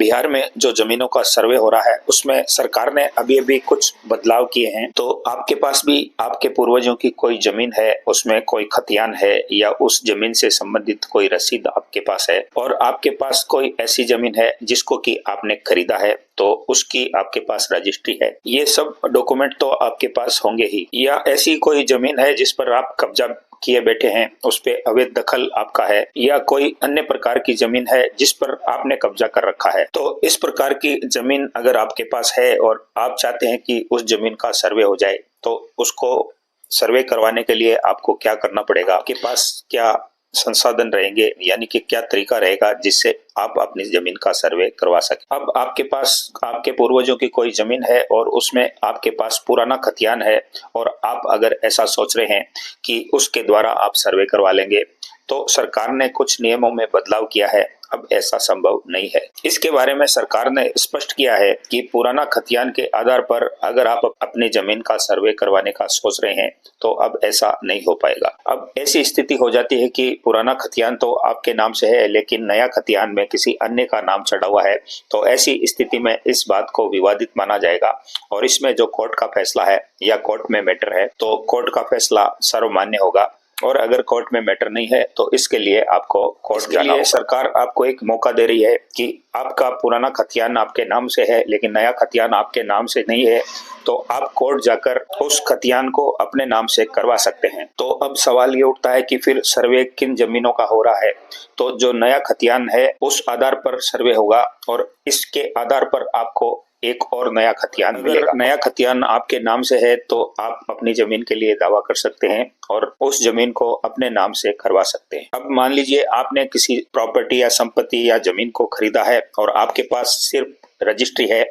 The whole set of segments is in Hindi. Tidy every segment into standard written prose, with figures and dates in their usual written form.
बिहार में जो जमीनों का सर्वे हो रहा है उसमें सरकार ने अभी अभी कुछ बदलाव किए हैं। तो आपके पास भी आपके पूर्वजों की कोई जमीन है, उसमें कोई खतियान है या उस जमीन से संबंधित कोई रसीद आपके पास है और आपके पास कोई ऐसी जमीन है जिसको कि आपने खरीदा है तो उसकी आपके पास रजिस्ट्री है, ये सब डॉक्यूमेंट तो आपके पास होंगे ही। या ऐसी कोई जमीन है जिस पर आप कब्जा किए बैठे हैं, उस पे अवैध दखल आपका है, या कोई अन्य प्रकार की जमीन है जिस पर आपने कब्जा कर रखा है। तो इस प्रकार की जमीन अगर आपके पास है और आप चाहते हैं कि उस जमीन का सर्वे हो जाए, तो उसको सर्वे करवाने के लिए आपको क्या करना पड़ेगा, आपके पास क्या संसाधन रहेंगे, यानी कि क्या तरीका रहेगा जिससे आप अपनी जमीन का सर्वे करवा सके। अब आपके पास आपके पूर्वजों की कोई जमीन है और उसमें आपके पास पुराना खतियान है और आप अगर ऐसा सोच रहे हैं कि उसके द्वारा आप सर्वे करवा लेंगे, तो सरकार ने कुछ नियमों में बदलाव किया है। अब ऐसा संभव नहीं है। इसके बारे में सरकार ने स्पष्ट किया है कि पुराना खतियान के आधार पर अगर आप अपनी जमीन का सर्वे करवाने का सोच रहे हैं तो अब ऐसा नहीं हो पाएगा। अब ऐसी स्थिति हो जाती है कि पुराना खतियान तो आपके नाम से है लेकिन नया खतियान में किसी अन्य का नाम चढ़ा हुआ है, तो ऐसी स्थिति में इस बात को विवादित माना जाएगा और इसमें जो कोर्ट का फैसला है या कोर्ट में मैटर है तो कोर्ट का फैसला सर्वमान्य होगा। और अगर कोर्ट में मैटर नहीं है तो इसके लिए आपको कोर्ट जाना होगा। सरकार आपको एक मौका दे रही है कि आपका पुराना खतियान आपके नाम से है लेकिन नया खतियान आपके नाम से नहीं है, तो आप कोर्ट जाकर उस खतियान को अपने नाम से करवा सकते हैं। तो अब सवाल ये उठता है कि फिर सर्वे किन जमीनों का हो रहा है। तो जो नया खतियान है उस आधार पर सर्वे होगा और इसके आधार पर आपको एक और नया खतियान मिलेगा। नया खतियान आपके नाम से है तो आप अपनी जमीन के लिए दावा कर सकते हैं और उस जमीन को अपने नाम से करवा सकते हैं। अब मान लीजिए आपने किसी प्रॉपर्टी या संपत्ति या जमीन को खरीदा है और आपके पास सिर्फ रजिस्ट्री है,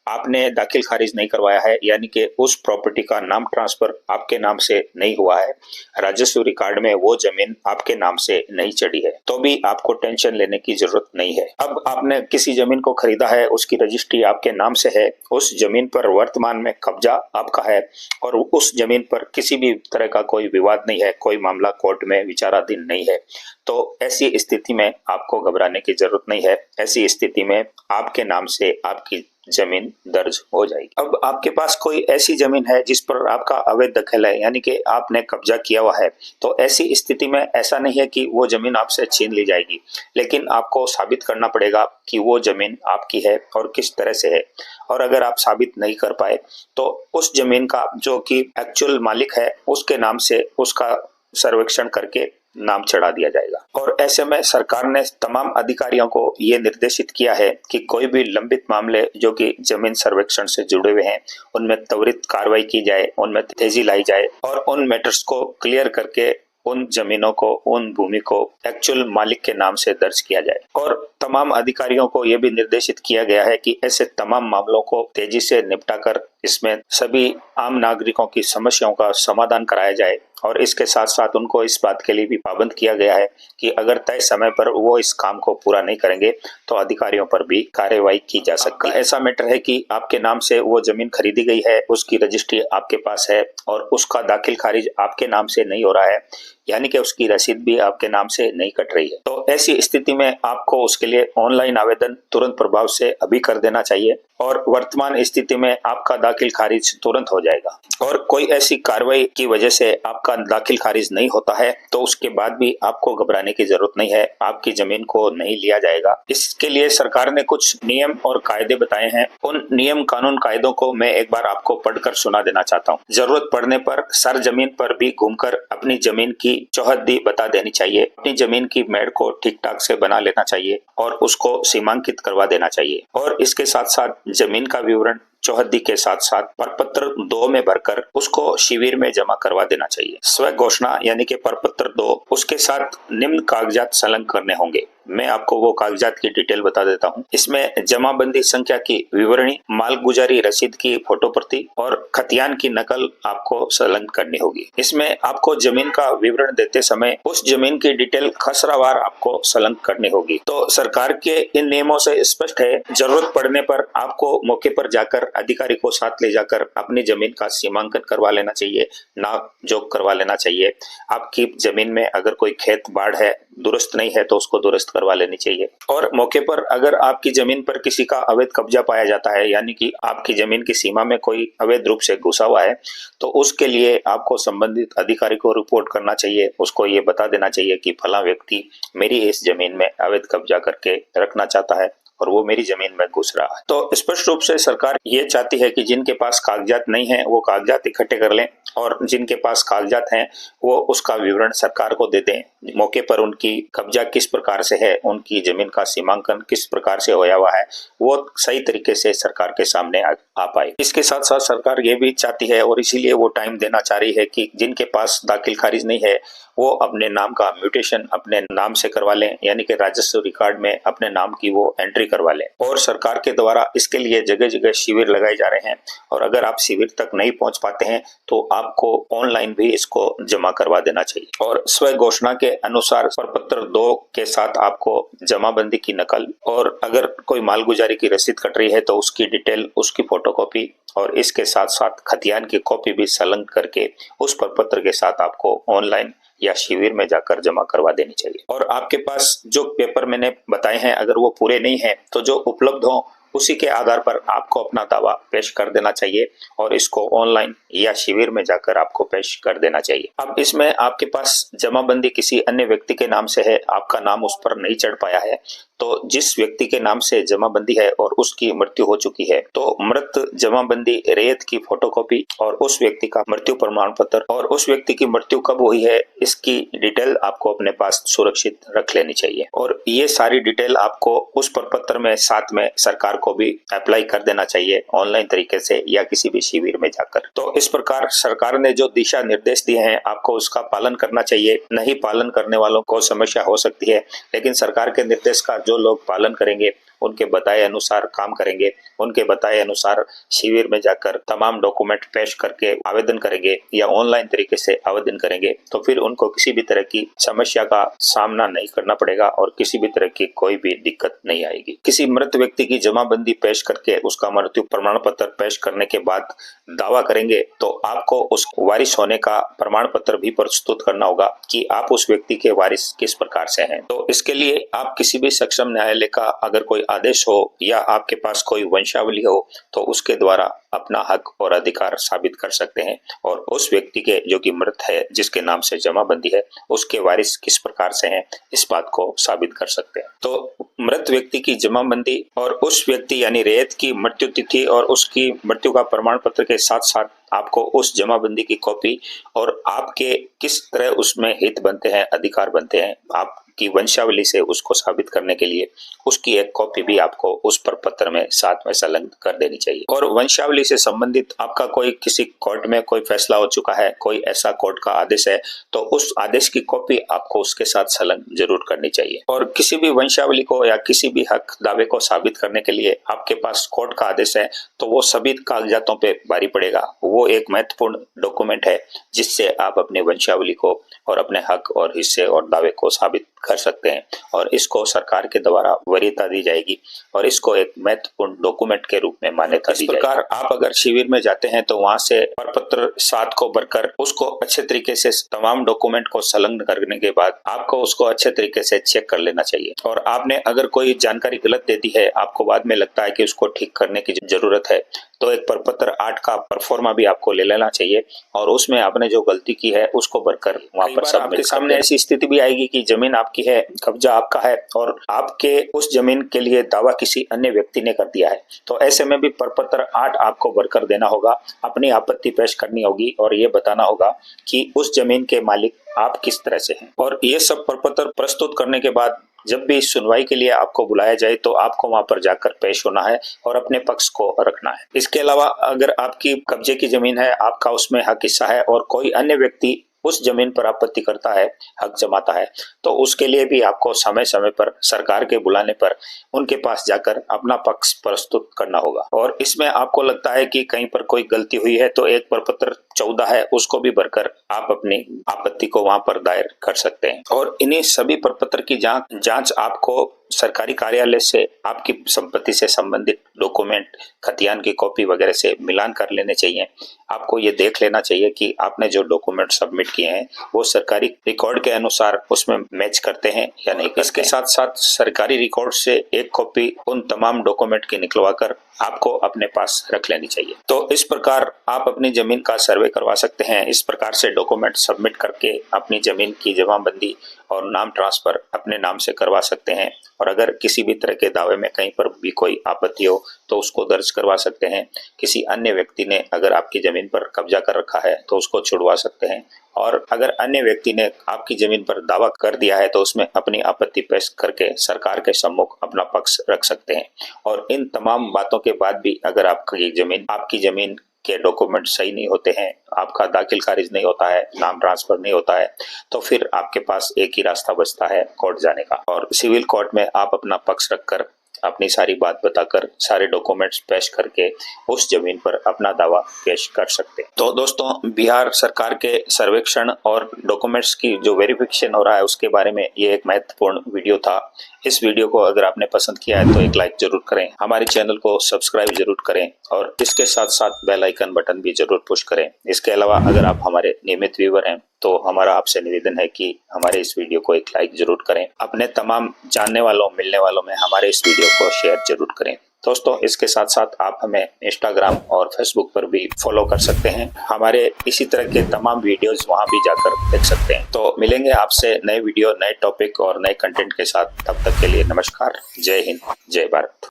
आपने दाखिल खारिज नहीं करवाया है, यानी कि उस प्रॉपर्टी का नाम ट्रांसफर आपके नाम से नहीं हुआ है, राजस्व रिकॉर्ड में वो जमीन आपके नाम से नहीं चढ़ी है, तो भी आपको टेंशन लेने की जरूरत नहीं है। अब आपने किसी जमीन को खरीदा है, उसकी रजिस्ट्री आपके नाम से है, उस जमीन पर वर्तमान में कब्जा आपका है और उस जमीन पर किसी भी तरह का कोई विवाद नहीं है, कोई मामला कोर्ट में विचाराधीन नहीं है, तो ऐसी स्थिति में आपको घबराने की जरूरत नहीं है। ऐसी स्थिति में आपके नाम से आपकी जमीन दर्ज हो जाएगी। अब आपके पास कोई ऐसी जमीन है जिस पर आपका अवैध दखल है, यानी कि आपने कब्जा किया हुआ है, तो ऐसी स्थिति में ऐसा नहीं है कि वो जमीन आपसे छीन ली जाएगी, लेकिन आपको साबित करना पड़ेगा कि वो जमीन आपकी है और किस तरह से है। और अगर आप साबित नहीं कर पाए तो उस जमीन का जो कि एक्चुअल मालिक है उसके नाम से उसका सर्वेक्षण करके नाम चढ़ा दिया जाएगा। और ऐसे में सरकार ने तमाम अधिकारियों को ये निर्देशित किया है कि कोई भी लंबित मामले जो कि जमीन सर्वेक्षण से जुड़े हुए हैं उनमें त्वरित कार्रवाई की जाए, उनमें तेजी लाई जाए और उन मैटर्स को क्लियर करके उन जमीनों को, उन भूमि को एक्चुअल मालिक के नाम से दर्ज किया जाए। और तमाम अधिकारियों को यह भी निर्देशित किया गया है कि ऐसे तमाम मामलों को तेजी से निपटाकर इसमें सभी आम नागरिकों की समस्याओं का समाधान कराया जाए। और इसके साथ साथ उनको इस बात के लिए भी पाबंद किया गया है कि अगर तय समय पर वो इस काम को पूरा नहीं करेंगे तो अधिकारियों पर भी कार्रवाई की जा सकती है। ऐसा मैटर है कि आपके नाम से वो जमीन खरीदी गई है, उसकी रजिस्ट्री आपके पास है और उसका दाखिल खारिज आपके नाम से नहीं हो रहा है, यानी कि उसकी रसीद भी आपके नाम से नहीं कट रही है, तो ऐसी स्थिति में आपको उसके लिए ऑनलाइन आवेदन तुरंत प्रभाव से अभी कर देना चाहिए और वर्तमान स्थिति में आपका दाखिल खारिज तुरंत हो जाएगा। और कोई ऐसी कार्रवाई की वजह से आपका दाखिल खारिज नहीं होता है तो उसके बाद भी आपको घबराने की जरूरत नहीं है, आपकी जमीन को नहीं लिया जाएगा। इसके लिए सरकार ने कुछ नियम और कायदे बताए हैं। उन नियम कानून कायदों को मैं एक बार आपको पढ़कर सुना देना चाहता हूँ। जरूरत पड़ने पर सर जमीन पर भी घूमकर अपनी जमीन की चौहद्दी बता देनी चाहिए, अपनी जमीन की मेड़ को ठीक ठाक से बना लेना चाहिए और उसको सीमांकित करवा देना चाहिए। और इसके साथ साथ जमीन का विवरण चौहद्दी के साथ साथ प्रपत्र 2 में भरकर उसको शिविर में जमा करवा देना चाहिए। स्व घोषणा यानी कि प्रपत्र 2, उसके साथ निम्न कागजात संलग्न करने होंगे। मैं आपको वो कागजात की डिटेल बता देता हूँ। इसमें जमाबंदी संख्या की विवरणी, मालगुजारी रसीद की फोटो प्रति और खतियान की नकल आपको संलग्न करनी होगी। इसमें आपको जमीन का विवरण देते समय उस जमीन की डिटेल खसरावार आपको संलग्न करनी होगी। तो सरकार के इन नियमों से स्पष्ट है, जरूरत पड़ने पर आपको मौके पर जाकर अधिकारी को साथ ले जाकर अपनी जमीन का सीमांकन करवा लेना चाहिए, नाप जोख करवा लेना चाहिए। आपकी जमीन में अगर कोई खेत बाढ़ है, दुरुस्त नहीं है, तो उसको दुरुस्त करवा लेनी चाहिए। और मौके पर अगर आपकी जमीन पर किसी का अवैध कब्जा पाया जाता है, यानी कि आपकी जमीन की सीमा में कोई अवैध रूप से घुसा हुआ है, तो उसके लिए आपको संबंधित अधिकारी को रिपोर्ट करना चाहिए। उसको ये बता देना चाहिए कि फला व्यक्ति मेरी इस जमीन में अवैध कब्जा करके रखना चाहता है और वो मेरी जमीन में घुस रहा है। तो स्पष्ट रूप से सरकार ये चाहती है कि जिनके पास कागजात नहीं है वो कागजात इकट्ठे कर लें, और जिनके पास कागजात हैं वो उसका विवरण सरकार को दे दें। मौके पर उनकी कब्जा किस प्रकार से है, उनकी जमीन का सीमांकन किस प्रकार से होया हुआ है, वो सही तरीके से सरकार के सामने आ पाए। इसके साथ साथ सरकार ये भी चाहती है, और इसीलिए वो टाइम देना चाह रही है, कि जिनके पास दाखिल खारिज नहीं है वो अपने नाम का म्यूटेशन अपने नाम से करवा लें, यानी कि राजस्व रिकॉर्ड में अपने नाम की वो एंट्री करवा लें। और सरकार के द्वारा इसके लिए जगह जगह शिविर लगाए जा रहे हैं, और अगर आप शिविर तक नहीं पहुंच पाते हैं तो आपको ऑनलाइन भी इसको जमा करवा देना चाहिए। और स्व घोषणा के अनुसार प्रपत्र 2 के साथ आपको जमाबंदी की नकल, और अगर कोई मालगुजारी की रसीद कट रही है तो उसकी डिटेल, उसकी फोटोकॉपी, और इसके साथ साथ खतियान की कॉपी भी संलग्न करके उस प्रपत्र के साथ आपको ऑनलाइन या शिविर में जाकर जमा करवा देनी चाहिए। और आपके पास जो पेपर मैंने बताए हैं अगर वो पूरे नहीं है तो जो उपलब्ध हो उसी के आधार पर आपको अपना दावा पेश कर देना चाहिए, और इसको ऑनलाइन या शिविर में जाकर आपको पेश कर देना चाहिए। अब इसमें आपके पास जमाबंदी किसी अन्य व्यक्ति के नाम से है, आपका नाम उस पर नहीं चढ़ पाया है, तो जिस व्यक्ति के नाम से जमाबंदी है और उसकी मृत्यु हो चुकी है, तो मृत जमाबंदी रेत की फोटोकॉपी और उस व्यक्ति का मृत्यु प्रमाण पत्र, और उस व्यक्ति की मृत्यु कब हुई है इसकी डिटेल आपको अपने पास सुरक्षित रख लेनी चाहिए। और ये सारी डिटेल आपको उस प्रपत्र में साथ में सरकार को भी अप्लाई कर देना चाहिए ऑनलाइन तरीके से या किसी भी शिविर में जाकर। तो इस प्रकार सरकार ने जो दिशा निर्देश दिए हैं आपको उसका पालन करना चाहिए। नहीं पालन करने वालों को समस्या हो सकती है, लेकिन सरकार के निर्देश का जो लोग पालन करेंगे, उनके बताए अनुसार काम करेंगे, उनके बताए अनुसार शिविर में जाकर तमाम डॉक्यूमेंट पेश करके आवेदन करेंगे या ऑनलाइन तरीके से आवेदन करेंगे, तो फिर उनको किसी भी तरह की समस्या का सामना नहीं करना पड़ेगा और किसी भी तरह की कोई भी दिक्कत नहीं आएगी। किसी मृत व्यक्ति की जमाबंदी पेश करके उसका मृत्यु प्रमाण पत्र पेश करने के बाद दावा करेंगे तो आपको उस वारिस होने का प्रमाण पत्र भी प्रस्तुत करना होगा कि आप उस व्यक्ति के वारिस किस प्रकार से हैं। तो इसके लिए आप किसी भी सक्षम न्यायालय का अगर कोई आदेश हो या आपके पास कोई वंशावली हो तो उसके द्वारा अपना हक और अधिकार साबित कर सकते हैं, और उस व्यक्ति के जो कि मृत है जिसके नाम से जमाबंदी है उसके वारिस किस प्रकार से हैं इस बात को साबित कर सकते हैं। तो मृत व्यक्ति की जमाबंदी और उस व्यक्ति यानी रेत की मृत्यु तिथि और उसकी मृत्यु का प्रमाण पत्र के साथ साथ आपको उस जमाबंदी की कॉपी और आपके किस तरह उसमें हित बनते हैं, अधिकार बनते हैं आपकी वंशावली से, उसको साबित करने के लिए उसकी एक कॉपी भी आपको उस प्रपत्र में साथ में संलग्न कर देनी चाहिए। और वंशावली से संबंधित आपका कोई किसी कोर्ट में कोई फैसला हो चुका है, कोई ऐसा कोर्ट का आदेश है, तो उस आदेश की कॉपी आपको उसके साथ संलग्न जरूर करनी चाहिए। और किसी भी वंशावली को या किसी भी हक दावे को साबित करने के लिए आपके पास कोर्ट का आदेश है तो वो सभी कागजातों पे भारी पड़ेगा। वो एक महत्वपूर्ण डॉक्यूमेंट है जिससे आप अपनी वंशावली को और अपने हक और हिस्से और दावे को साबित कर सकते हैं, और इसको सरकार के द्वारा वरीयता दी जाएगी और इसको एक महत्वपूर्ण डॉक्यूमेंट के रूप में मान्यता दी जाएगी। इस प्रकार आप अगर शिविर में जाते हैं तो वहां से प्रपत्र 7 को भरकर उसको अच्छे तरीके से तमाम डॉक्यूमेंट को संलग्न करने के बाद आपको उसको अच्छे तरीके से चेक कर लेना चाहिए। और आपने अगर कोई जानकारी गलत दे दी है, आपको बाद में लगता है कि उसको ठीक करने की जरूरत है, तो एक प्रपत्र 8 का परफॉर्मा भी आपको ले लेना चाहिए और उसमें आपने जो गलती की है उसको भरकर वहां पर आपके सामने ऐसी स्थिति भी आएगी कि जमीन आपकी है, कब्जा आपका है और आपके उस जमीन के लिए दावा किसी अन्य व्यक्ति ने कर दिया है। तो ऐसे में भी प्रपत्र 8 आपको भरकर देना होगा, अपनी आपत्ति पेश करनी होगी और ये बताना होगा कि उस जमीन के मालिक आप किस तरह से हैं। और ये सब प्रपत्र प्रस्तुत करने के बाद जब भी सुनवाई के लिए आपको बुलाया जाए तो आपको वहां पर जाकर पेश होना है और अपने पक्ष को रखना है। इसके अलावा अगर आपकी कब्जे की जमीन है, आपका उसमें हक हिस्सा है और कोई अन्य व्यक्ति उस जमीन पर आपत्ति करता है, हक जमाता है, तो उसके लिए भी आपको समय समय पर सरकार के बुलाने पर उनके पास जाकर अपना पक्ष प्रस्तुत करना होगा। और इसमें आपको लगता है कि कहीं पर कोई गलती हुई है तो एक प्रपत्र 14 है उसको भी भरकर आप अपनी आपत्ति को वहां पर दायर कर सकते हैं। और इन्हीं सभी प्रपत्र की जांच आपको सरकारी कार्यालय से आपकी संपत्ति से संबंधित डॉक्यूमेंट, खतियान की कॉपी वगैरह से मिलान कर लेने चाहिए। आपको ये देख लेना चाहिए कि आपने जो डॉक्यूमेंट सबमिट किए हैं वो सरकारी रिकॉर्ड के अनुसार उसमें मैच करते हैं या नहीं। इसके साथ साथ सरकारी रिकॉर्ड से एक कॉपी उन तमाम डॉक्यूमेंट की निकलवा कर आपको अपने पास रख लेनी चाहिए। तो इस प्रकार आप अपनी जमीन का सर्वे करवा सकते हैं। इस प्रकार से डॉक्यूमेंट सबमिट करके अपनी जमीन की जमाबंदी और नाम ट्रांसफर अपने नाम से करवा सकते हैं। और अगर किसी भी तरह के दावे में कहीं पर भी कोई आपत्ति हो तो उसको दर्ज करवा सकते हैं। किसी अन्य व्यक्ति ने अगर आपकी जमीन पर कब्जा कर रखा है तो उसको छुड़वा सकते हैं। और अगर अन्य व्यक्ति ने आपकी जमीन पर दावा कर दिया है तो उसमें अपनी आपत्ति पेश करके सरकार के सम्मुख अपना पक्ष रख सकते हैं। और इन तमाम बातों के बाद भी अगर आपकी जमीन के डॉक्यूमेंट सही नहीं होते हैं, आपका दाखिल खारिज नहीं होता है, नाम ट्रांसफर नहीं होता है, तो फिर आपके पास एक ही रास्ता बचता है कोर्ट जाने का। और सिविल कोर्ट में आप अपना पक्ष रखकर अपनी सारी बात बताकर सारे डॉक्यूमेंट्स पेश करके उस जमीन पर अपना दावा पेश कर सकते हैं। तो दोस्तों, बिहार सरकार के सर्वेक्षण और डॉक्यूमेंट्स की जो वेरिफिकेशन हो रहा है उसके बारे में ये एक महत्वपूर्ण वीडियो था। इस वीडियो को अगर आपने पसंद किया है तो एक लाइक जरूर करें, हमारे चैनल को सब्सक्राइब जरूर करें और इसके साथ साथ बेल आइकन बटन भी जरूर पुश करें। इसके अलावा अगर आप हमारे नियमित व्यूअर हैं तो हमारा आपसे निवेदन है कि हमारे इस वीडियो को एक लाइक जरूर करें। अपने तमाम जानने वालों, मिलने वालों में हमारे इस वीडियो को शेयर जरूर करें। दोस्तों, इसके साथ साथ आप हमें इंस्टाग्राम और फेसबुक पर भी फॉलो कर सकते हैं। हमारे इसी तरह के तमाम वीडियोस वहां भी जाकर देख सकते हैं। तो मिलेंगे आपसे नए वीडियो, नए टॉपिक और नए कंटेंट के साथ। तब तक के लिए नमस्कार। जय हिंद, जय भारत।